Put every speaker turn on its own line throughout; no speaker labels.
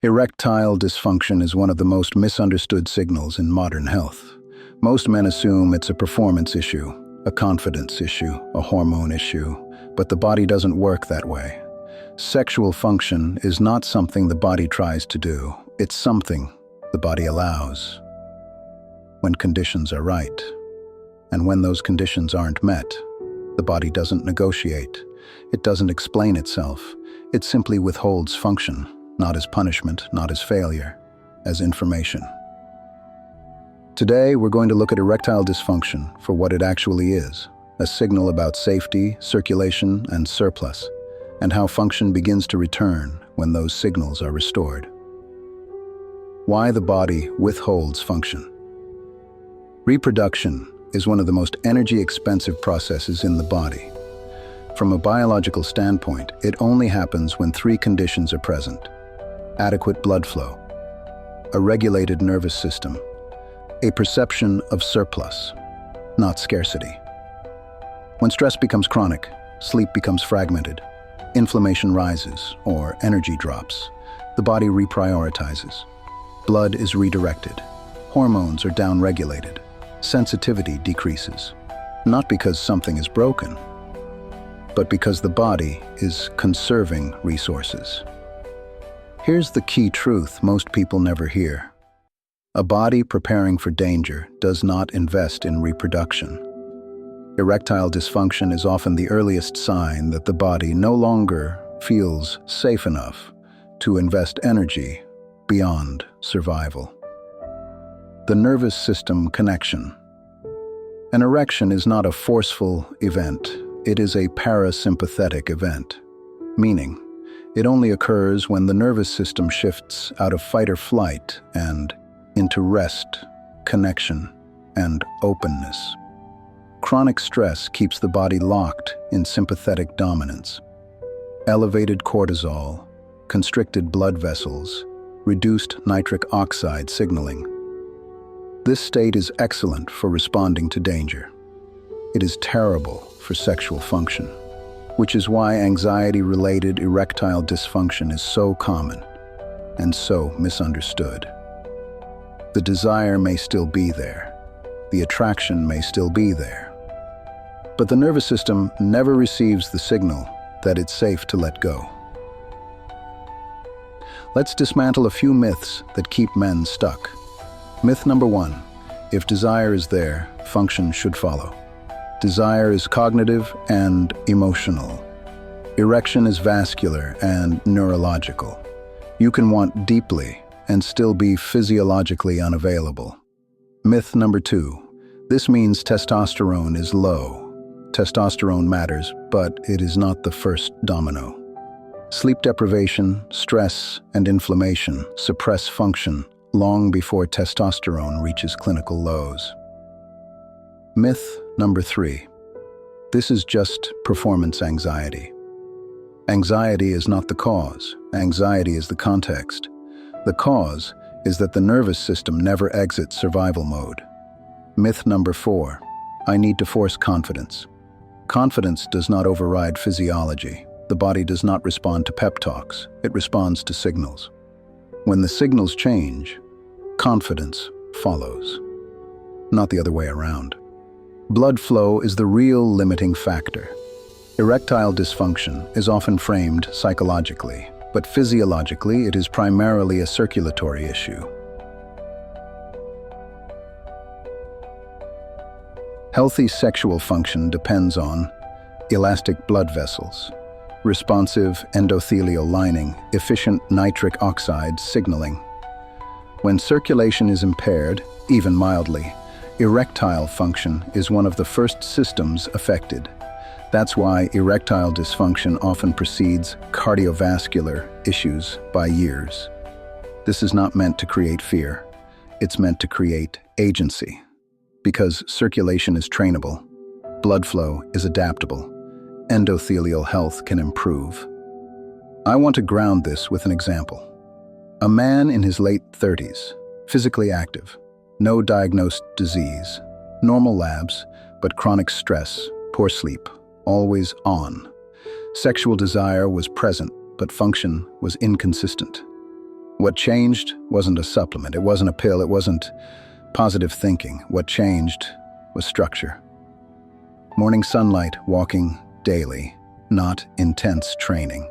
Erectile dysfunction is one of the most misunderstood signals in modern health. Most men assume it's a performance issue, a confidence issue, a hormone issue, but the body doesn't work that way. Sexual function is not something the body tries to do, it's something the body allows. When conditions are right, and when those conditions aren't met, the body doesn't negotiate, it doesn't explain itself, it simply withholds function. Not as punishment, not as failure, as information. Today, we're going to look at erectile dysfunction for what it actually is, a signal about safety, circulation, and surplus, and how function begins to return when those signals are restored. Why the body withholds function. Reproduction is one of the most energy-expensive processes in the body. From a biological standpoint, it only happens when three conditions are present: adequate blood flow, a regulated nervous system, a perception of surplus, not scarcity. When stress becomes chronic, sleep becomes fragmented, inflammation rises or energy drops, the body reprioritizes. Blood is redirected, hormones are downregulated, sensitivity decreases, not because something is broken, but because the body is conserving resources. Here's the key truth most people never hear. A body preparing for danger does not invest in reproduction. Erectile dysfunction is often the earliest sign that the body no longer feels safe enough to invest energy beyond survival. The nervous system connection. An erection is not a forceful event, it is a parasympathetic event, meaning it only occurs when the nervous system shifts out of fight or flight and into rest, connection, and openness. Chronic stress keeps the body locked in sympathetic dominance. Elevated cortisol, constricted blood vessels, reduced nitric oxide signaling. This state is excellent for responding to danger. It is terrible for sexual function, which is why anxiety-related erectile dysfunction is so common and so misunderstood. The desire may still be there, the attraction may still be there, but the nervous system never receives the signal that it's safe to let go. Let's dismantle a few myths that keep men stuck. Myth number 1, if desire is there, function should follow. Desire is cognitive and emotional. Erection is vascular and neurological. You can want deeply and still be physiologically unavailable. Myth number 2, this means testosterone is low. Testosterone matters, but it is not the first domino. Sleep deprivation, stress, and inflammation suppress function long before testosterone reaches clinical lows. Myth number 3. This is just performance anxiety. Anxiety is not the cause. Anxiety is the context. The cause is that the nervous system never exits survival mode. Myth number 4. I need to force confidence. Confidence does not override physiology. The body does not respond to pep talks. It responds to signals. When the signals change, confidence follows. Not the other way around. Blood flow is the real limiting factor. Erectile dysfunction is often framed psychologically, but physiologically it is primarily a circulatory issue. Healthy sexual function depends on elastic blood vessels, responsive endothelial lining, efficient nitric oxide signaling. When circulation is impaired, even mildly, erectile function is one of the first systems affected. That's why erectile dysfunction often precedes cardiovascular issues by years. This is not meant to create fear. It's meant to create agency. Because circulation is trainable, blood flow is adaptable, endothelial health can improve. I want to ground this with an example. A man in his late 30s, physically active, no diagnosed disease, normal labs, but chronic stress, poor sleep, always on. Sexual desire was present, but function was inconsistent. What changed wasn't a supplement, it wasn't a pill, it wasn't positive thinking. What changed was structure. Morning sunlight, walking daily, not intense training.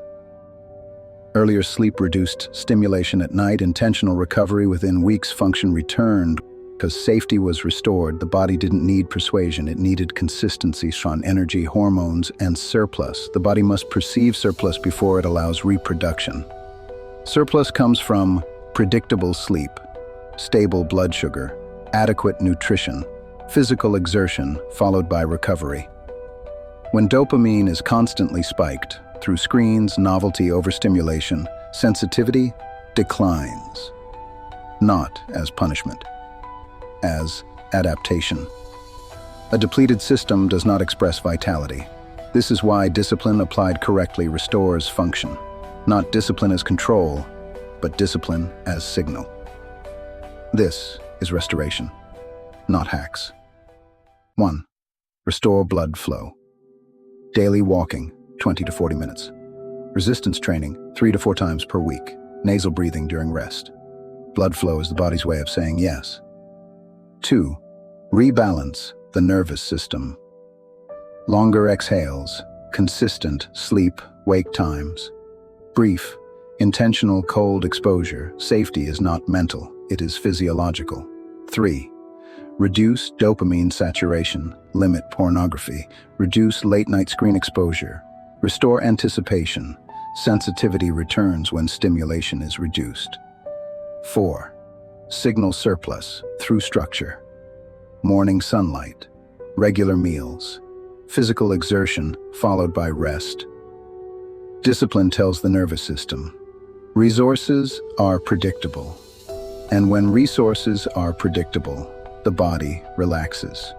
Earlier sleep reduced stimulation at night, intentional recovery within weeks, function returned. Because safety was restored, the body didn't need persuasion, it needed consistency on energy, hormones, and surplus. The body must perceive surplus before it allows reproduction. Surplus comes from predictable sleep, stable blood sugar, adequate nutrition, physical exertion, followed by recovery. When dopamine is constantly spiked through screens, novelty, overstimulation, sensitivity declines, not as punishment, as adaptation. A depleted system does not express vitality. This is why discipline applied correctly restores function. Not discipline as control, but discipline as signal. This is restoration, not hacks. 1. Restore blood flow. Daily walking, 20 to 40 minutes. Resistance training, 3 to 4 times per week. Nasal breathing during rest. Blood flow is the body's way of saying yes. 2. Rebalance the nervous system. Longer exhales, consistent sleep-wake times. Brief, intentional cold exposure. Safety is not mental, it is physiological. 3. Reduce dopamine saturation, limit pornography, reduce late-night screen exposure, restore anticipation. Sensitivity returns when stimulation is reduced. 4. Signal surplus through structure. Morning sunlight, regular meals, physical exertion followed by rest. Discipline tells the nervous system, resources are predictable. And when resources are predictable, the body relaxes.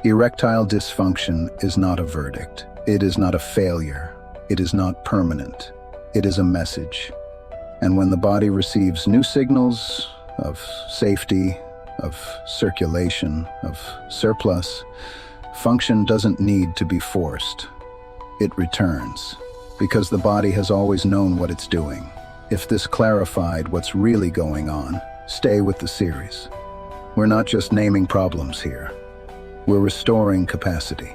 Erectile dysfunction is not a verdict. It is not a failure. It is not permanent. It is a message. And when the body receives new signals of safety, of circulation, of surplus, function doesn't need to be forced. It returns, because the body has always known what it's doing. If this clarified what's really going on, stay with the series. We're not just naming problems here. We're restoring capacity.